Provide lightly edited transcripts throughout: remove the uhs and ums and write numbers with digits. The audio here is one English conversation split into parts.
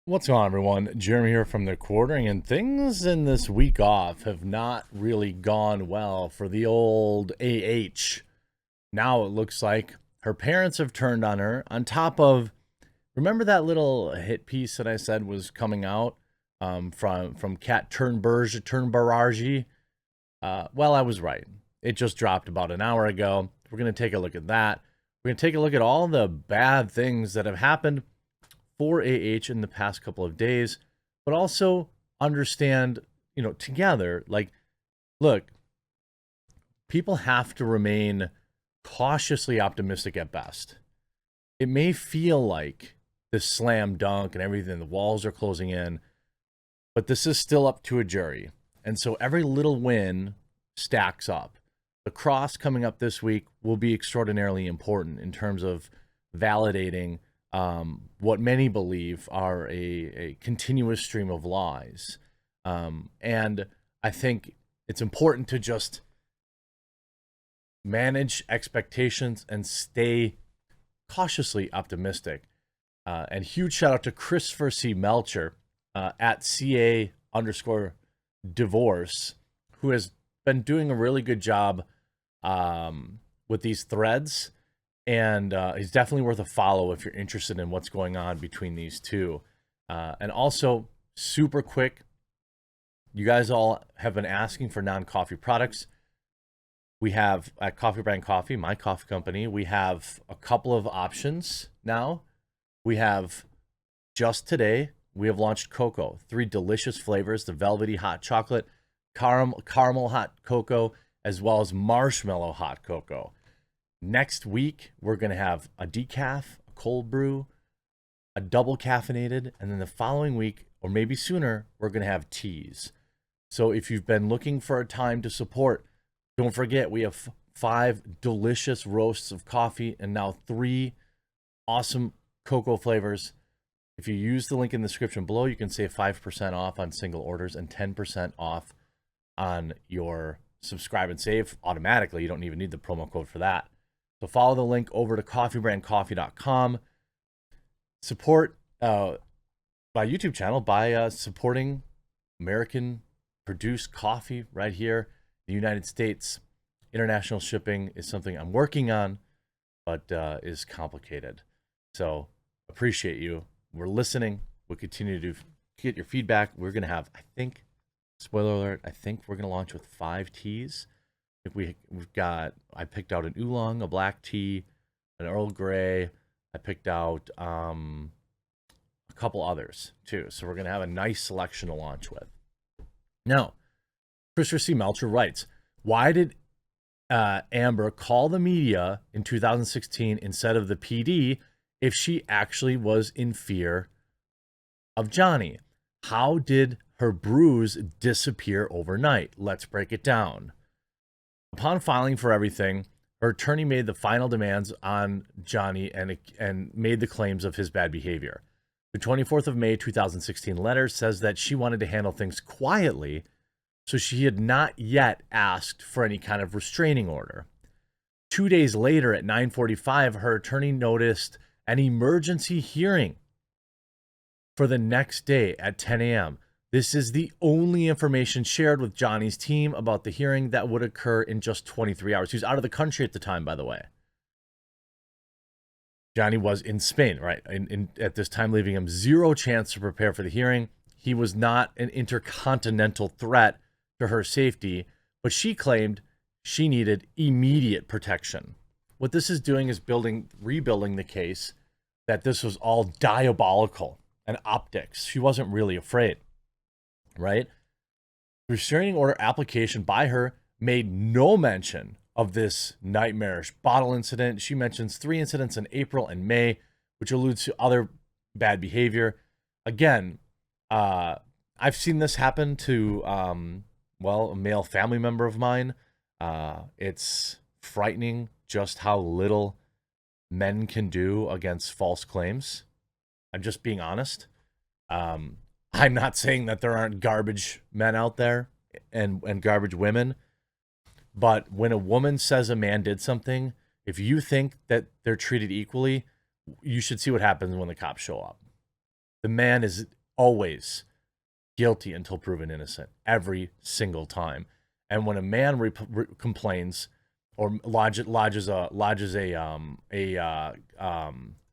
What's going on, everyone? Jeremy here from the Quartering, and things in this week off have not really gone well for the old AH. Now it looks like her parents have turned on her, on top of, remember that little hit piece that I said was coming out from Kat Turnberg? Well, I was right. It just dropped about an hour ago. We're going to take a look at that. We're going to take a look at all the bad things that have happened for AH in the past couple of days, but also understand, together, like, look, people have to remain cautiously optimistic at best. It may feel like this slam dunk and everything, the walls are closing in, but this is still up to a jury. And so every little win stacks up. The cross coming up this week will be extraordinarily important in terms of validating what many believe are a continuous stream of lies. And I think it's important to just manage expectations and stay cautiously optimistic. And huge shout out to Christopher C. Melcher at CA_divorce, who has been doing a really good job with these threads. And he's definitely worth a follow if you're interested in what's going on between these two. And also, super quick, you guys all have been asking for non-coffee products. We have at Coffee Brand Coffee, my coffee company, we have a couple of options now. We have, just today, we have launched cocoa. 3 delicious flavors, the velvety hot chocolate, caramel hot cocoa, as well as marshmallow hot cocoa. Next week, we're going to have a decaf, a cold brew, a double caffeinated, and then the following week, or maybe sooner, we're going to have teas. So if you've been looking for a time to support, don't forget, we have 5 delicious roasts of coffee and now 3 awesome cocoa flavors. If you use the link in the description below, you can save 5% off on single orders and 10% off on your subscribe and save automatically. You don't even need the promo code for that. So follow the link over to coffeebrandcoffee.com. Support my YouTube channel by supporting American produced coffee right here in the United States. International shipping is something I'm working on, but is complicated. So appreciate you. We're listening. We'll continue to get your feedback. We're going to have, I think, spoiler alert, I think we're going to launch with 5 teas. We've got, I picked out an oolong, a black tea, an Earl Grey. I picked out a couple others too. So we're going to have a nice selection to launch with. Now, Christopher C. Melcher writes, why did Amber call the media in 2016 instead of the PD if she actually was in fear of Johnny? How did her bruise disappear overnight? Let's break it down. Upon filing for everything, her attorney made the final demands on Johnny and made the claims of his bad behavior. The 24th of May 2016 letter says that she wanted to handle things quietly, so she had not yet asked for any kind of restraining order. 2 days later at 9:45, her attorney noticed an emergency hearing for the next day at 10 a.m. This is the only information shared with Johnny's team about the hearing that would occur in just 23 hours. He was out of the country at the time, by the way. Johnny was in Spain, right? At this time, leaving him zero chance to prepare for the hearing. He was not an intercontinental threat to her safety, but she claimed she needed immediate protection. What this is doing is rebuilding the case that this was all diabolical and optics. She wasn't really afraid. Right? The restraining order application by her made no mention of this nightmarish bottle incident. She mentions 3 incidents in April and May, which alludes to other bad behavior. Again, I've seen this happen to, a male family member of mine. It's frightening just how little men can do against false claims. I'm just being honest. I'm not saying that there aren't garbage men out there and garbage women, but when a woman says a man did something, if you think that they're treated equally, you should see what happens when the cops show up. The man is always guilty until proven innocent, every single time. And when a man complains or lodges a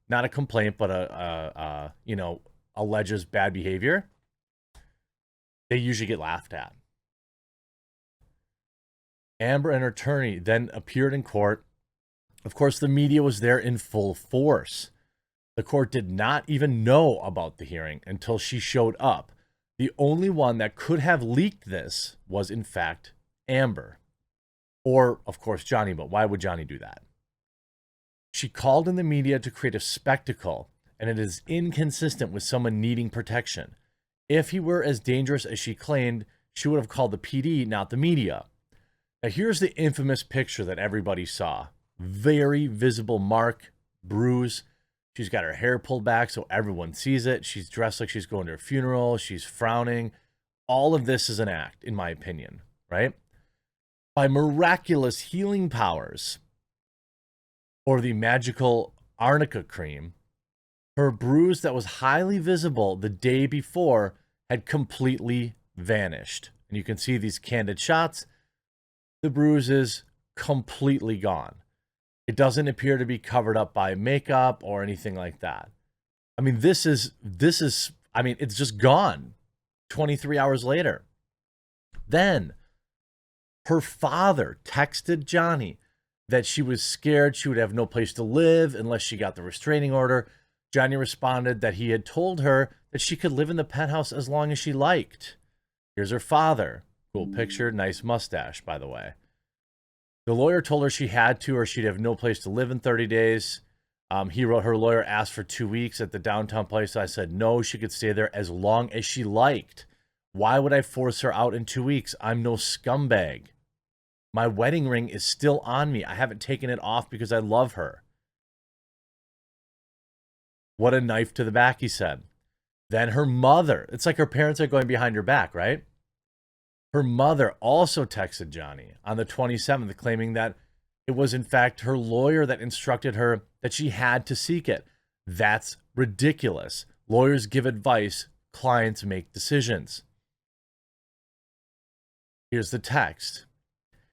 not a complaint, but alleges bad behavior, they usually get laughed at. Amber and her attorney then appeared in court. Of course, the media was there in full force. The court did not even know about the hearing until she showed up. The only one that could have leaked this was, in fact, Amber. Or, of course, Johnny, but why would Johnny do that? She called in the media to create a spectacle, and it is inconsistent with someone needing protection. If he were as dangerous as she claimed, she would have called the PD, not the media. Now, here's the infamous picture that everybody saw. Very visible mark, bruise. She's got her hair pulled back so everyone sees it. She's dressed like she's going to a funeral. She's frowning. All of this is an act, in my opinion, right? By miraculous healing powers or the magical arnica cream, her bruise that was highly visible the day before had completely vanished. And you can see these candid shots. The bruise is completely gone. It doesn't appear to be covered up by makeup or anything like that. I mean, this is, it's just gone 23 hours later. Then her father texted Johnny that she was scared she would have no place to live unless she got the restraining order. Johnny responded that he had told her that she could live in the penthouse as long as she liked. Here's her father. Cool picture, nice mustache, by the way. The lawyer told her she had to or she'd have no place to live in 30 days. He wrote, her lawyer asked for 2 weeks at the downtown place. I said, no, she could stay there as long as she liked. Why would I force her out in 2 weeks? I'm no scumbag. My wedding ring is still on me. I haven't taken it off because I love her. What a knife to the back, he said. Then her mother, it's like her parents are going behind her back, right? Her mother also texted Johnny on the 27th, claiming that it was in fact her lawyer that instructed her that she had to seek it. That's ridiculous. Lawyers give advice, clients make decisions. Here's the text.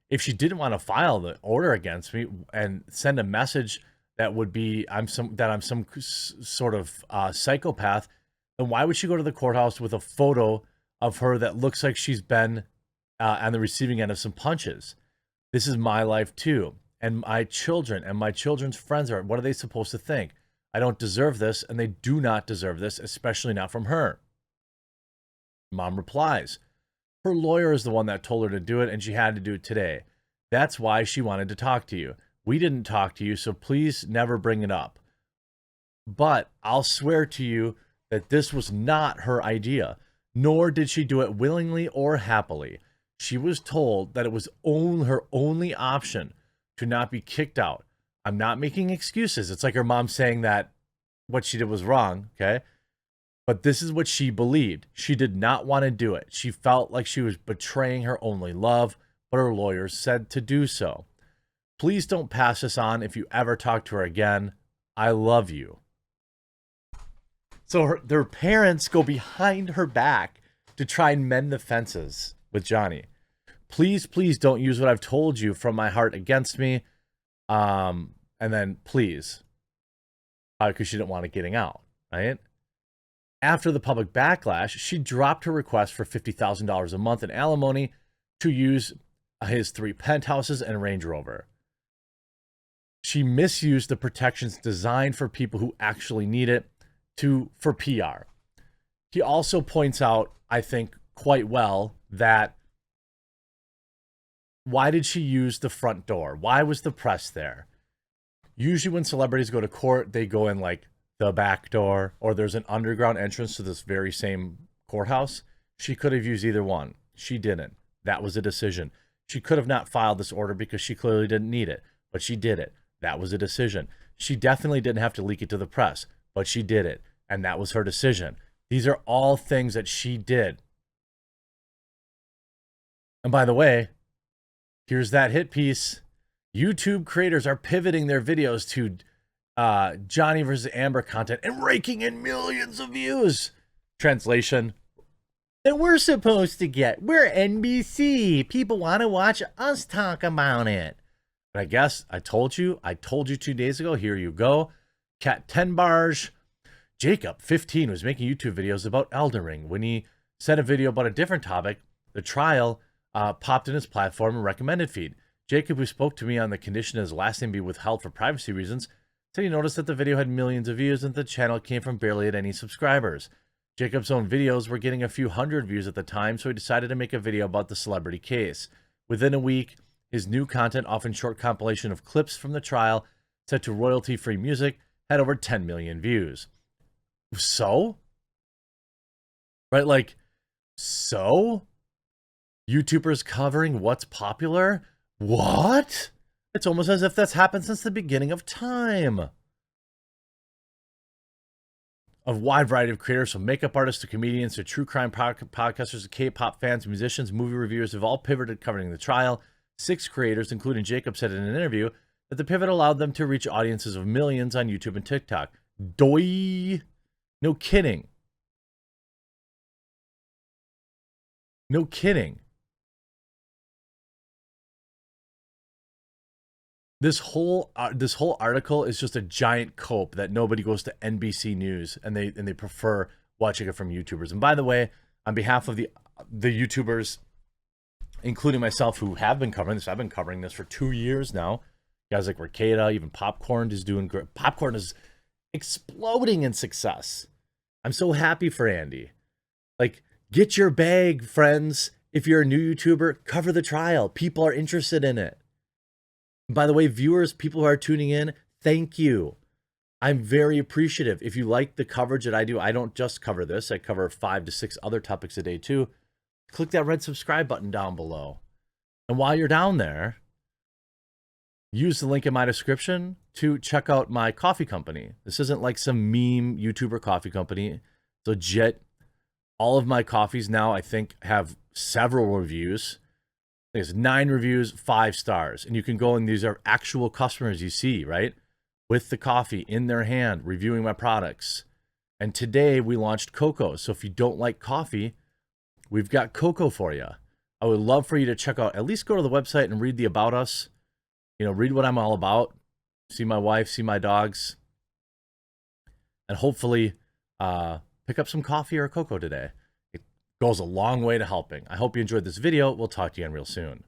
If she didn't want to file the order against me and send a message that would be I'm some sort of psychopath, then why would she go to the courthouse with a photo of her that looks like she's been on the receiving end of some punches? This is my life too, and my children and my children's friends are. What are they supposed to think? I don't deserve this, and they do not deserve this, especially not from her. Mom replies, her lawyer is the one that told her to do it, and she had to do it today. That's why she wanted to talk to you. We didn't talk to you, so please never bring it up. But I'll swear to you that this was not her idea, nor did she do it willingly or happily. She was told that it was her only option to not be kicked out. I'm not making excuses. It's like her mom saying that what she did was wrong, okay? But this is what she believed. She did not want to do it. She felt like she was betraying her only love, but her lawyers said to do so. Please don't pass this on if you ever talk to her again. I love you. So their parents go behind her back to try and mend the fences with Johnny. Please, please don't use what I've told you from my heart against me. And then please, because she didn't want it getting out, right? After the public backlash, she dropped her request for $50,000 a month in alimony to use his 3 penthouses and Range Rover. She misused the protections designed for people who actually need it for PR. He also points out, I think, quite well that why did she use the front door? Why was the press there? Usually when celebrities go to court, they go in like the back door, or there's an underground entrance to this very same courthouse. She could have used either one. She didn't. That was a decision. She could have not filed this order because she clearly didn't need it, but she did it. That was a decision. She definitely didn't have to leak it to the press, but she did it, and that was her decision. These are all things that she did. And by the way, here's that hit piece. YouTube creators are pivoting their videos to Johnny versus Amber content and raking in millions of views. Translation: that we're supposed to get. We're NBC. People want to watch us talk about it. And I guess I told you 2 days ago. Here you go. Cat 10 bars. Jacob, 15, was making YouTube videos about Elden Ring. When he sent a video about a different topic, the trial popped in his platform and recommended feed. Jacob, who spoke to me on the condition his last name be withheld for privacy reasons, said he noticed that the video had millions of views and the channel came from barely at any subscribers. Jacob's own videos were getting a few hundred views at the time, so he decided to make a video about the celebrity case. Within a week, his new content, often short compilation of clips from the trial set to royalty-free music, had over 10 million views. So? Right, like, so? YouTubers covering what's popular? What? It's almost as if that's happened since the beginning of time. A wide variety of creators, from makeup artists to comedians to true crime podcasters to K-pop fans, musicians, movie reviewers, have all pivoted covering the trial. 6 creators, including Jacob, said in an interview that the pivot allowed them to reach audiences of millions on YouTube and TikTok. Doi. No kidding. No kidding. This whole article is just a giant cope that nobody goes to NBC News and they prefer watching it from YouTubers. And by the way, on behalf of the YouTubers, including myself, who have been covering this, I've been covering this for 2 years now. Guys like Ricada, even Popcorn is doing great. Popcorn is exploding in success. I'm so happy for Andy. Like, get your bag, friends. If you're a new YouTuber, cover the trial. People are interested in it. By the way, viewers, people who are tuning in, thank you. I'm very appreciative. If you like the coverage that I do, I don't just cover this. I cover 5 to 6 other topics a day too. Click that red subscribe button down below. And while you're down there, use the link in my description to check out my coffee company. This isn't like some meme YouTuber coffee company. It's legit. All of my coffees now, I think, have several reviews. There's 9 reviews, 5 stars. And you can go and these are actual customers you see, right? With the coffee in their hand, reviewing my products. And today we launched cocoa. So if you don't like coffee, we've got cocoa for you. I would love for you to check out, at least go to the website and read the About Us. You know, read what I'm all about. See my wife, see my dogs. And hopefully pick up some coffee or cocoa today. It goes a long way to helping. I hope you enjoyed this video. We'll talk to you again real soon.